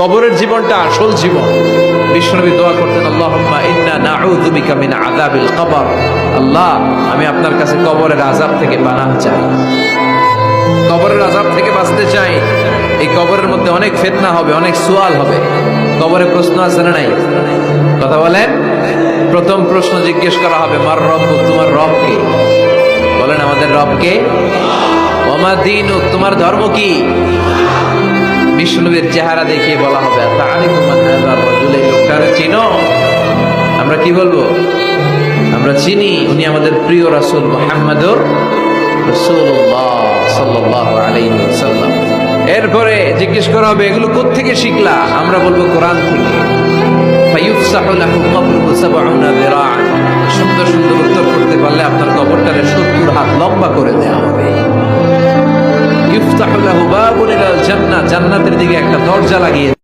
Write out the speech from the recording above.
কবরের জীবনটা আসল জীবন। বিশ্বনবী দোয়া করতেন, আল্লাহুম্মা ইন্না নাউযু বিকা মিন আযাবিল কবর। আল্লাহ, আমি আপনার কাছে কবরের আযাব থেকে পানাহ চাই, কবরের আযাব থেকে বাঁচতে চাই। এই কবরের মধ্যে অনেক ফিতনা হবে, অনেক সুয়াল হবে। কবরে প্রশ্ন আছে না নাই? কথা বলেন। প্রথম প্রশ্ন জিজ্ঞেস করা হবে, মার রব্বুক, তোমার রব কে? বলেন, আমাদের রব কে? ওয়া মা দীনুক, তোমার ধর্ম কি? বিষ্ণুবীর চেহারা দেখিয়ে বলা হবে, তাআরিফু মান হাযা রাজুল, এই লোকটারে চিনো? আমরা কি বলবো? আমরা চিনি, উনি আমাদের প্রিয় রাসূল মুহাম্মদুর রাসূলুল্লাহ সাল্লাল্লাহু আলাইহি ওয়াসাল্লাম। এরপরে জিজ্ঞেস করা হবে, এগুলো কোত্থেকে শিখলা? আমরা বলবো, কোরআন থেকে। ফায়ুফসাহু লাহু কবরুহু ৭০ যিরাআন, সুন্দর সুন্দর উত্তর করতে পারলে আপনার কবরটারে ৭০ হাত লম্বা করে দেয়া হবে। ইফতাহু লাহু বাবুন ইলাল জান্নাহ, জান্নাতের দিকে একটা দরজা লাগিয়ে